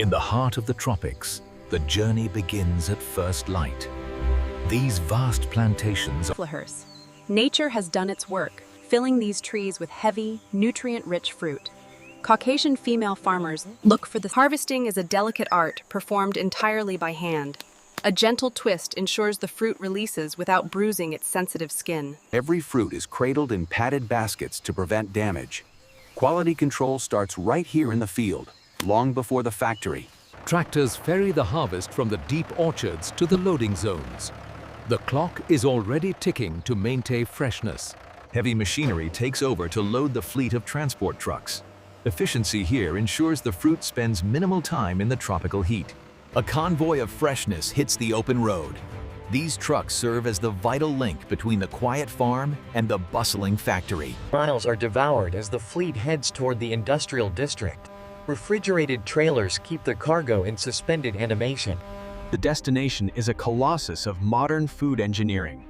In the heart of the tropics, the journey begins at first light. These vast plantations are Flahers. Nature has done its work, filling these trees with heavy, nutrient-rich fruit. Caucasian female farmers look for the harvesting is a delicate art performed entirely by hand. A gentle twist ensures the fruit releases without bruising its sensitive skin. Every fruit is cradled in padded baskets to prevent damage. Quality control starts right here in the field, long before the factory. Tractors ferry the harvest from the deep orchards to the loading zones. The clock is already ticking to maintain freshness. Heavy machinery takes over to load the fleet of transport trucks. Efficiency here ensures the fruit spends minimal time in the tropical heat. A convoy of freshness hits the open road. These trucks serve as the vital link between the quiet farm and the bustling factory. Miles are devoured as the fleet heads toward the industrial district. Refrigerated trailers keep the cargo in suspended animation. The destination is a colossus of modern food engineering.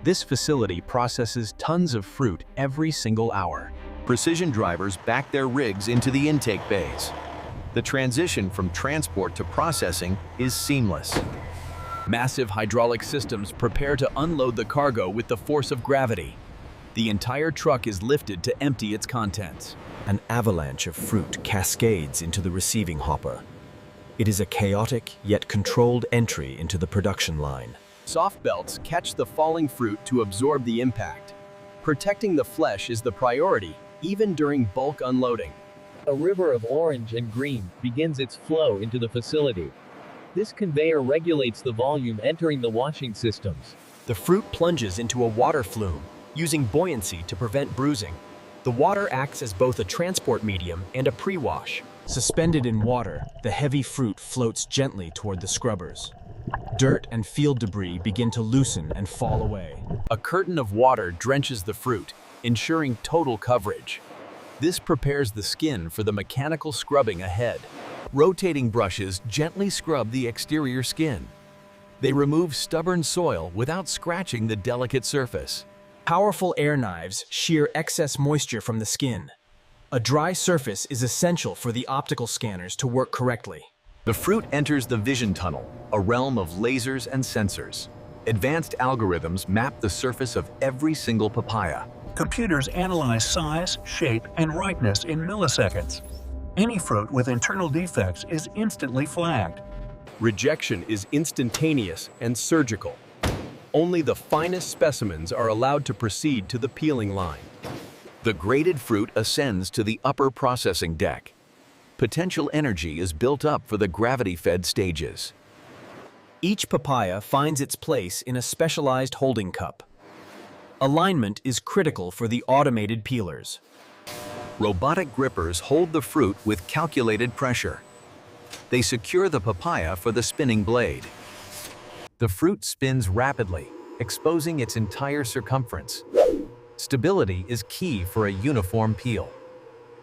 This facility processes tons of fruit every single hour. Precision drivers back their rigs into the intake bays. The transition from transport to processing is seamless. Massive hydraulic systems prepare to unload the cargo with the force of gravity. The entire truck is lifted to empty its contents. An avalanche of fruit cascades into the receiving hopper. It is a chaotic yet controlled entry into the production line. Soft belts catch the falling fruit to absorb the impact. Protecting the flesh is the priority, even during bulk unloading. A river of orange and green begins its flow into the facility. This conveyor regulates the volume entering the washing systems. The fruit plunges into a water flume, using buoyancy to prevent bruising. The water acts as both a transport medium and a pre-wash. Suspended in water, the heavy fruit floats gently toward the scrubbers. Dirt and field debris begin to loosen and fall away. A curtain of water drenches the fruit, ensuring total coverage. This prepares the skin for the mechanical scrubbing ahead. Rotating brushes gently scrub the exterior skin. They remove stubborn soil without scratching the delicate surface. Powerful air knives shear excess moisture from the skin. A dry surface is essential for the optical scanners to work correctly. The fruit enters the vision tunnel, a realm of lasers and sensors. Advanced algorithms map the surface of every single papaya. Computers analyze size, shape, and ripeness in milliseconds. Any fruit with internal defects is instantly flagged. Rejection is instantaneous and surgical. Only the finest specimens are allowed to proceed to the peeling line. The graded fruit ascends to the upper processing deck. Potential energy is built up for the gravity-fed stages. Each papaya finds its place in a specialized holding cup. Alignment is critical for the automated peelers. Robotic grippers hold the fruit with calculated pressure. They secure the papaya for the spinning blade. The fruit spins rapidly, exposing its entire circumference. Stability is key for a uniform peel.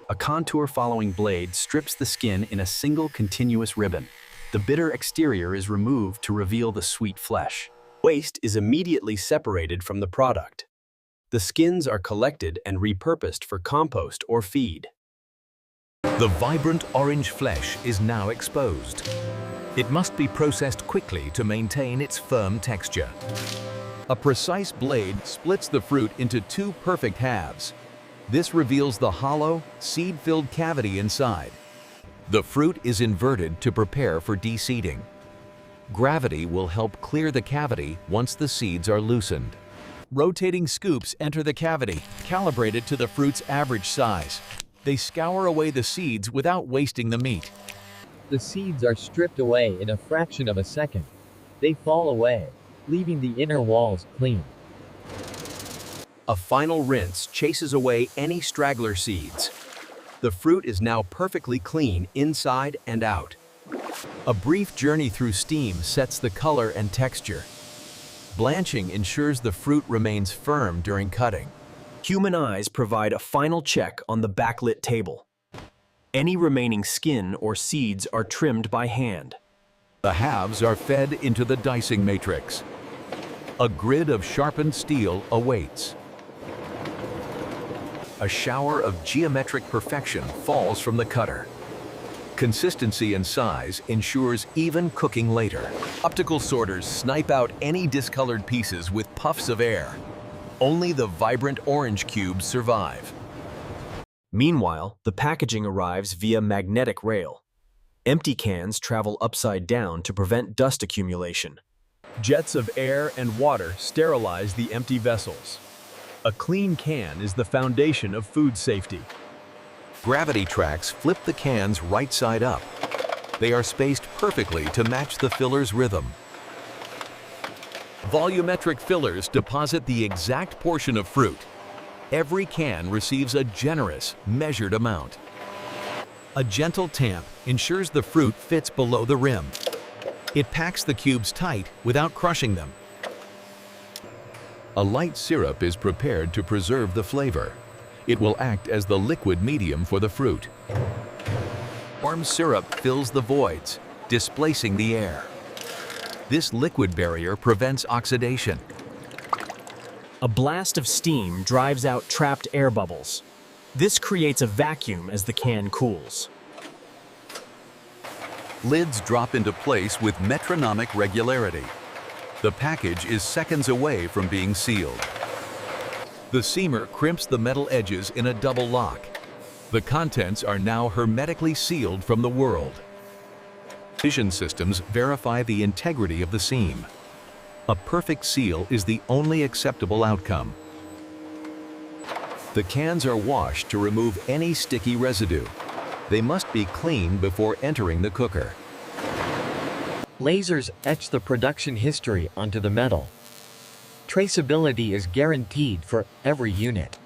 A contour-following blade strips the skin in a single continuous ribbon. The bitter exterior is removed to reveal the sweet flesh. Waste is immediately separated from the product. The skins are collected and repurposed for compost or feed. The vibrant orange flesh is now exposed. It must be processed quickly to maintain its firm texture. A precise blade splits the fruit into two perfect halves. This reveals the hollow, seed-filled cavity inside. The fruit is inverted to prepare for de-seeding. Gravity will help clear the cavity once the seeds are loosened. Rotating scoops enter the cavity, calibrated to the fruit's average size. They scour away the seeds without wasting the meat. The seeds are stripped away in a fraction of a second. They fall away, leaving the inner walls clean. A final rinse chases away any straggler seeds. The fruit is now perfectly clean inside and out. A brief journey through steam sets the color and texture. Blanching ensures the fruit remains firm during cutting. Human eyes provide a final check on the backlit table. Any remaining skin or seeds are trimmed by hand. The halves are fed into the dicing matrix. A grid of sharpened steel awaits. A shower of geometric perfection falls from the cutter. Consistency and size ensures even cooking later. Optical sorters snipe out any discolored pieces with puffs of air. Only the vibrant orange cubes survive. Meanwhile, the packaging arrives via magnetic rail. Empty cans travel upside down to prevent dust accumulation. Jets of air and water sterilize the empty vessels. A clean can is the foundation of food safety. Gravity tracks flip the cans right side up. They are spaced perfectly to match the filler's rhythm. Volumetric fillers deposit the exact portion of fruit. Every can receives a generous, measured amount. A gentle tamp ensures the fruit fits below the rim. It packs the cubes tight without crushing them. A light syrup is prepared to preserve the flavor. It will act as the liquid medium for the fruit. Warm syrup fills the voids, displacing the air. This liquid barrier prevents oxidation. A blast of steam drives out trapped air bubbles. This creates a vacuum as the can cools. Lids drop into place with metronomic regularity. The package is seconds away from being sealed. The seamer crimps the metal edges in a double lock. The contents are now hermetically sealed from the world. Vision systems verify the integrity of the seam. A perfect seal is the only acceptable outcome. The cans are washed to remove any sticky residue. They must be clean before entering the cooker. Lasers etch the production history onto the metal. Traceability is guaranteed for every unit.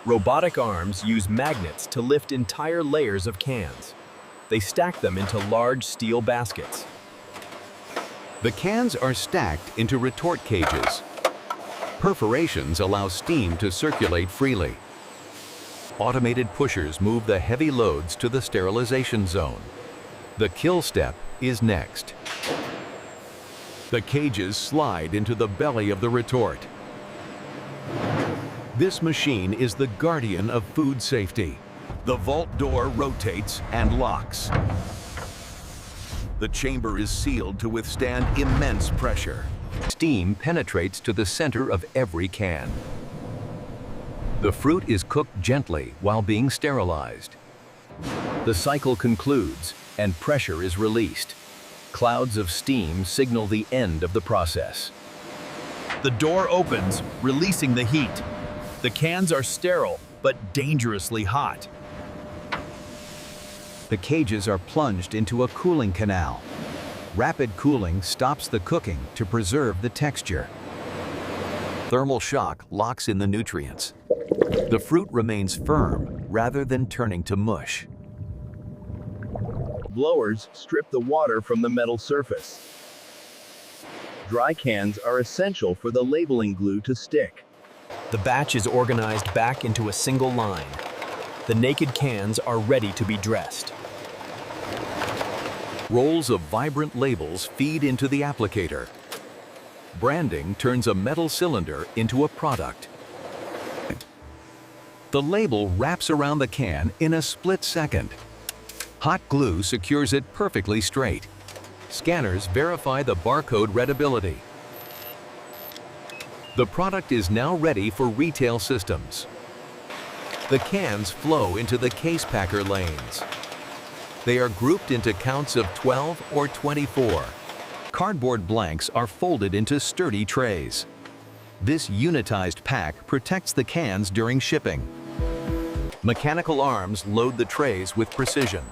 Robotic arms use magnets to lift entire layers of cans. They stack them into large steel baskets. The cans are stacked into retort cages. Perforations allow steam to circulate freely. Automated pushers move the heavy loads to the sterilization zone. The kill step is next. The cages slide into the belly of the retort. This machine is the guardian of food safety. The vault door rotates and locks. The chamber is sealed to withstand immense pressure. Steam penetrates to the center of every can. The fruit is cooked gently while being sterilized. The cycle concludes and pressure is released. Clouds of steam signal the end of the process. The door opens, releasing the heat. The cans are sterile, but dangerously hot. The cages are plunged into a cooling canal. Rapid cooling stops the cooking to preserve the texture. Thermal shock locks in the nutrients. The fruit remains firm rather than turning to mush. Blowers strip the water from the metal surface. Dry cans are essential for the labeling glue to stick. The batch is organized back into a single line. The naked cans are ready to be dressed. Rolls of vibrant labels feed into the applicator. Branding turns a metal cylinder into a product. The label wraps around the can in a split second. Hot glue secures it perfectly straight. Scanners verify the barcode readability. The product is now ready for retail systems. The cans flow into the case packer lanes. They are grouped into counts of 12 or 24. Cardboard blanks are folded into sturdy trays. This unitized pack protects the cans during shipping. Mechanical arms load the trays with precision.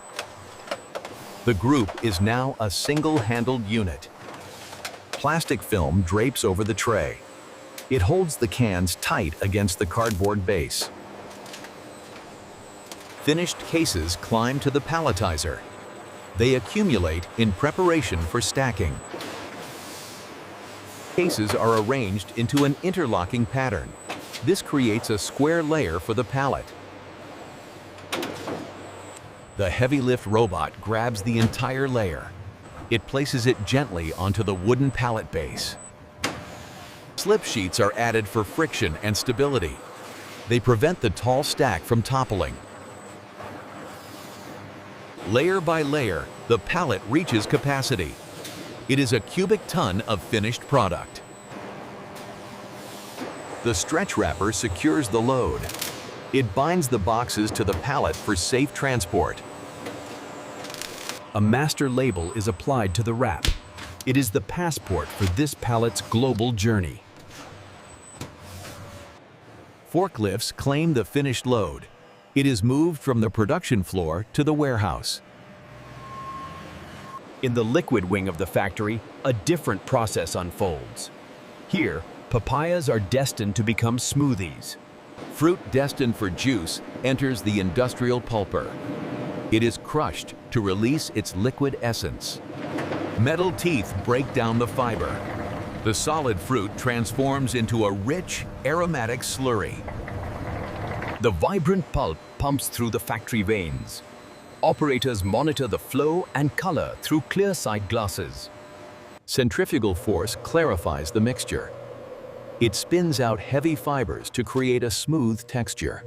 The group is now a single-handled unit. Plastic film drapes over the tray. It holds the cans tight against the cardboard base. Finished cases climb to the palletizer. They accumulate in preparation for stacking. Cases are arranged into an interlocking pattern. This creates a square layer for the pallet. The heavy lift robot grabs the entire layer. It places it gently onto the wooden pallet base. Slip sheets are added for friction and stability. They prevent the tall stack from toppling. Layer by layer, the pallet reaches capacity. It is a cubic ton of finished product. The stretch wrapper secures the load. It binds the boxes to the pallet for safe transport. A master label is applied to the wrap. It is the passport for this pallet's global journey. Forklifts claim the finished load. It is moved from the production floor to the warehouse. In the liquid wing of the factory, a different process unfolds. Here, papayas are destined to become smoothies. Fruit destined for juice enters the industrial pulper. It is crushed to release its liquid essence. Metal teeth break down the fiber. The solid fruit transforms into a rich, aromatic slurry. The vibrant pulp pumps through the factory veins. Operators monitor the flow and color through clear side glasses. Centrifugal force clarifies the mixture. It spins out heavy fibers to create a smooth texture.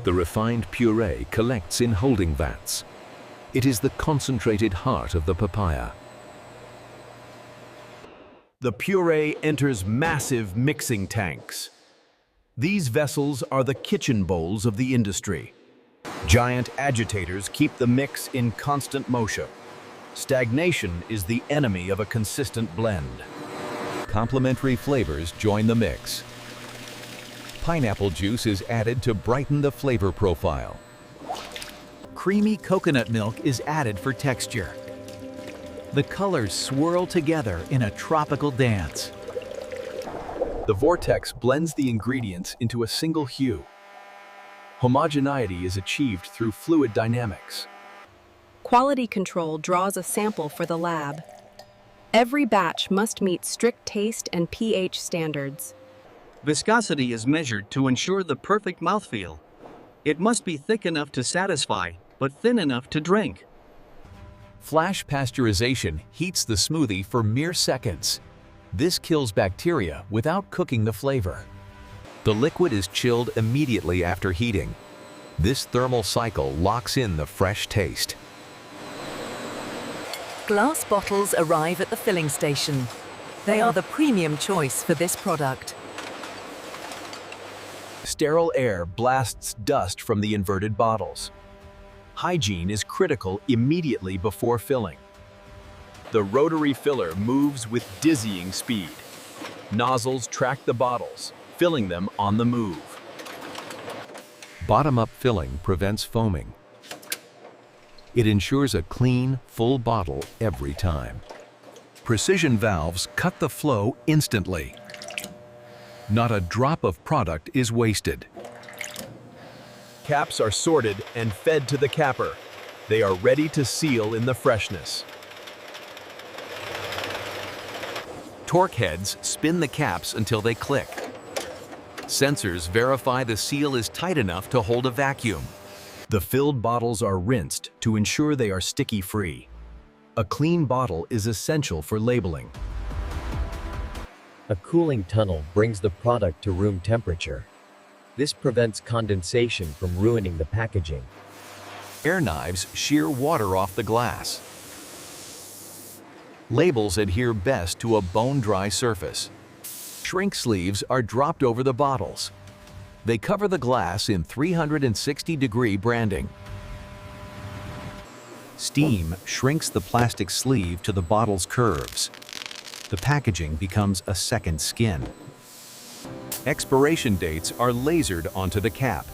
The refined puree collects in holding vats. It is the concentrated heart of the papaya. The puree enters massive mixing tanks. These vessels are the kitchen bowls of the industry. Giant agitators keep the mix in constant motion. Stagnation is the enemy of a consistent blend. Complementary flavors join the mix. Pineapple juice is added to brighten the flavor profile. Creamy coconut milk is added for texture. The colors swirl together in a tropical dance. The vortex blends the ingredients into a single hue. Homogeneity is achieved through fluid dynamics. Quality control draws a sample for the lab. Every batch must meet strict taste and pH standards. Viscosity is measured to ensure the perfect mouthfeel. It must be thick enough to satisfy, but thin enough to drink. Flash pasteurization heats the smoothie for mere seconds. This kills bacteria without cooking the flavor. The liquid is chilled immediately after heating. This thermal cycle locks in the fresh taste. Glass bottles arrive at the filling station. They are the premium choice for this product. Sterile air blasts dust from the inverted bottles. Hygiene is critical immediately before filling. The rotary filler moves with dizzying speed. Nozzles track the bottles, filling them on the move. Bottom-up filling prevents foaming. It ensures a clean, full bottle every time. Precision valves cut the flow instantly. Not a drop of product is wasted. Caps are sorted and fed to the capper. They are ready to seal in the freshness. Torque heads spin the caps until they click. Sensors verify the seal is tight enough to hold a vacuum. The filled bottles are rinsed to ensure they are sticky-free. A clean bottle is essential for labeling. A cooling tunnel brings the product to room temperature. This prevents condensation from ruining the packaging. Air knives shear water off the glass. Labels adhere best to a bone-dry surface. Shrink sleeves are dropped over the bottles. They cover the glass in 360-degree branding. Steam shrinks the plastic sleeve to the bottle's curves. The packaging becomes a second skin. Expiration dates are lasered onto the cap.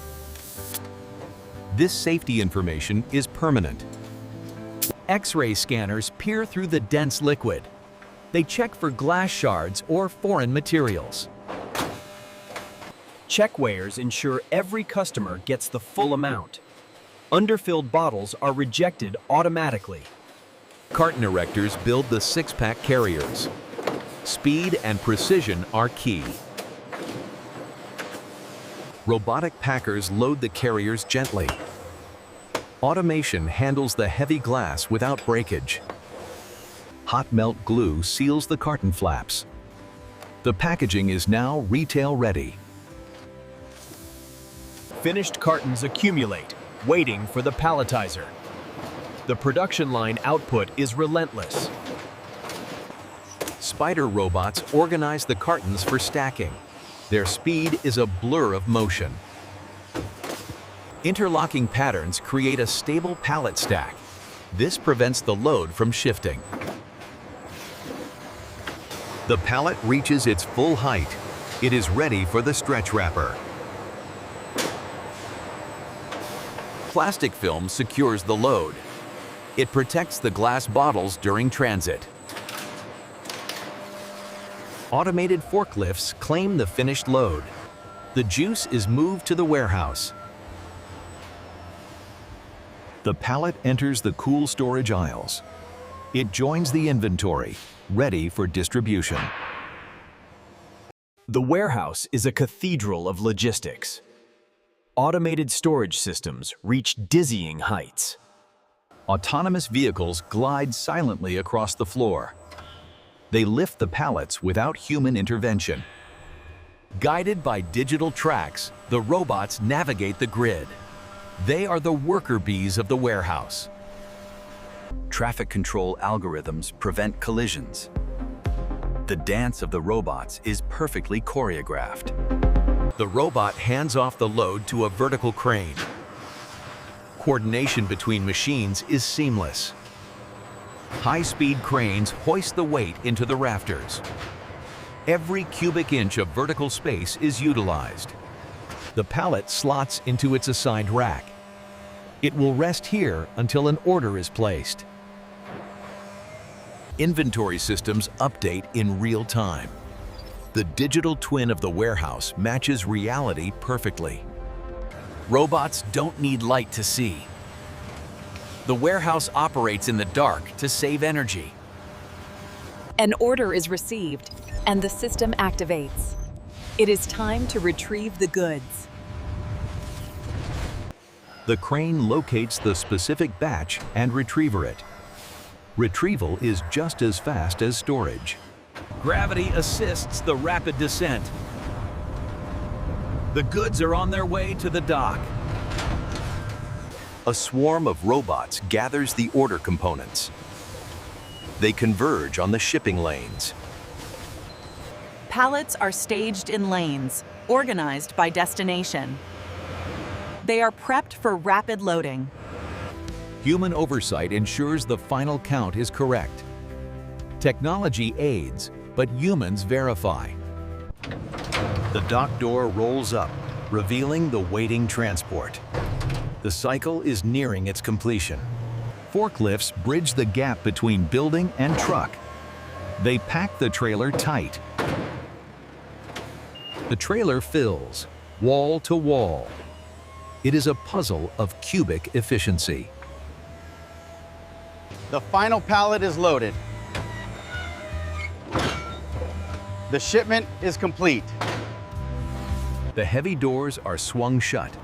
This safety information is permanent. X-ray scanners peer through the dense liquid. They check for glass shards or foreign materials. Check weighers ensure every customer gets the full amount. Underfilled bottles are rejected automatically. Carton erectors build the six-pack carriers. Speed and precision are key. Robotic packers load the carriers gently. Automation handles the heavy glass without breakage. Hot melt glue seals the carton flaps. The packaging is now retail ready. Finished cartons accumulate, waiting for the palletizer. The production line output is relentless. Spider robots organize the cartons for stacking. Their speed is a blur of motion. Interlocking patterns create a stable pallet stack. This prevents the load from shifting. The pallet reaches its full height. It is ready for the stretch wrapper. Plastic film secures the load. It protects the glass bottles during transit. Automated forklifts claim the finished load. The juice is moved to the warehouse. The pallet enters the cool storage aisles. It joins the inventory, ready for distribution. The warehouse is a cathedral of logistics. Automated storage systems reach dizzying heights. Autonomous vehicles glide silently across the floor. They lift the pallets without human intervention. Guided by digital tracks, the robots navigate the grid. They are the worker bees of the warehouse. Traffic control algorithms prevent collisions. The dance of the robots is perfectly choreographed. The robot hands off the load to a vertical crane. Coordination between machines is seamless. High-speed cranes hoist the weight into the rafters. Every cubic inch of vertical space is utilized. The pallet slots into its assigned rack. It will rest here until an order is placed. Inventory systems update in real time. The digital twin of the warehouse matches reality perfectly. Robots don't need light to see. The warehouse operates in the dark to save energy. An order is received, and the system activates. It is time to retrieve the goods. The crane locates the specific batch and retriever it. Retrieval is just as fast as storage. Gravity assists the rapid descent. The goods are on their way to the dock. A swarm of robots gathers the order components. They converge on the shipping lanes. Pallets are staged in lanes, organized by destination. They are prepped for rapid loading. Human oversight ensures the final count is correct. Technology aids, but humans verify. The dock door rolls up, revealing the waiting transport. The cycle is nearing its completion. Forklifts bridge the gap between building and truck. They pack the trailer tight. The trailer fills, wall to wall. It is a puzzle of cubic efficiency. The final pallet is loaded. The shipment is complete. The heavy doors are swung shut.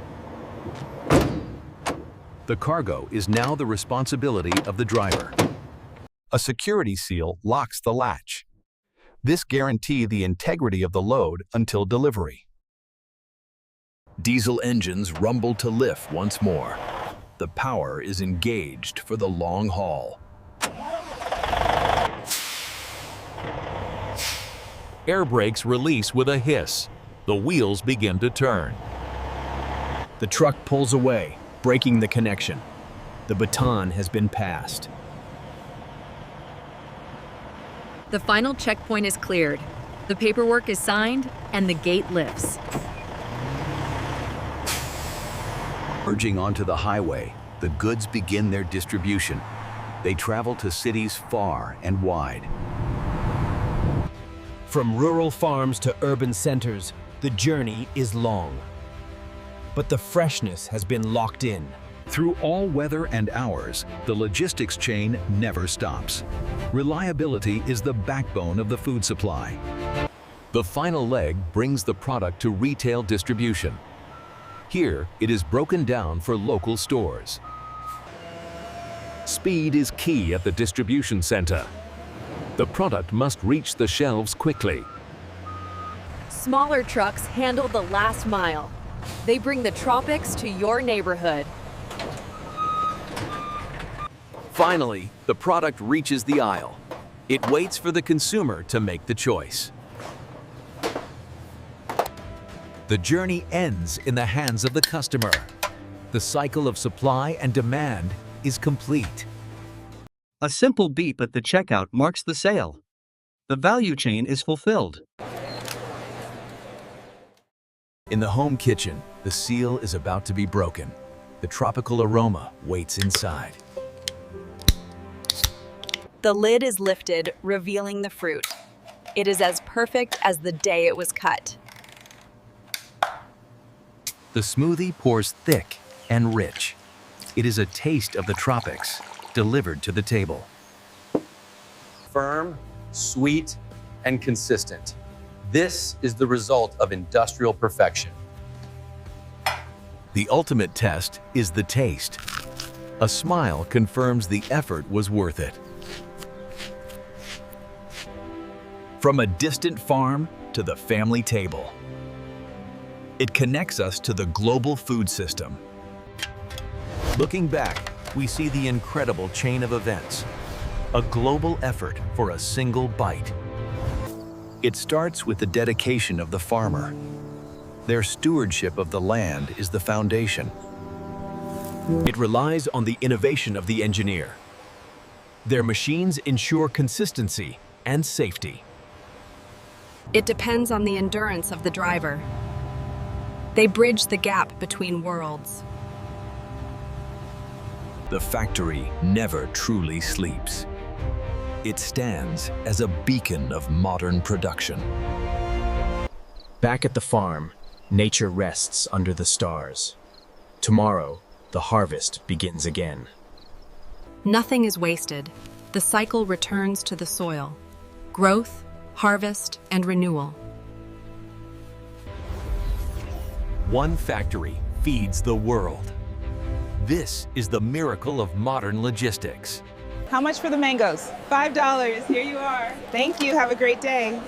The cargo is now the responsibility of the driver. A security seal locks the latch. This guarantees the integrity of the load until delivery. Diesel engines rumble to lift once more. The power is engaged for the long haul. Air brakes release with a hiss. The wheels begin to turn. The truck pulls away, breaking the connection. The baton has been passed. The final checkpoint is cleared. The paperwork is signed, and the gate lifts. Merging onto the highway, the goods begin their distribution. They travel to cities far and wide. From rural farms to urban centers, the journey is long. But the freshness has been locked in. Through all weather and hours, the logistics chain never stops. Reliability is the backbone of the food supply. The final leg brings the product to retail distribution. Here, it is broken down for local stores. Speed is key at the distribution center. The product must reach the shelves quickly. Smaller trucks handle the last mile. They bring the tropics to your neighborhood. Finally, the product reaches the aisle. It waits for the consumer to make the choice. The journey ends in the hands of the customer. The cycle of supply and demand is complete. A simple beep at the checkout marks the sale. The value chain is fulfilled. In the home kitchen, the seal is about to be broken. The tropical aroma waits inside. The lid is lifted, revealing the fruit. It is as perfect as the day it was cut. The smoothie pours thick and rich. It is a taste of the tropics, delivered to the table. Firm, sweet, and consistent. This is the result of industrial perfection. The ultimate test is the taste. A smile confirms the effort was worth it. From a distant farm to the family table. It connects us to the global food system. Looking back, we see the incredible chain of events. A global effort for a single bite. It starts with the dedication of the farmer. Their stewardship of the land is the foundation. It relies on the innovation of the engineer. Their machines ensure consistency and safety. It depends on the endurance of the driver. They bridge the gap between worlds. The factory never truly sleeps. It stands as a beacon of modern production. Back at the farm, nature rests under the stars. Tomorrow, the harvest begins again. Nothing is wasted. The cycle returns to the soil. Growth, harvest, and renewal. One factory feeds the world. This is the miracle of modern logistics. How much for the mangoes? $5. Here you are. Thank you. Have a great day.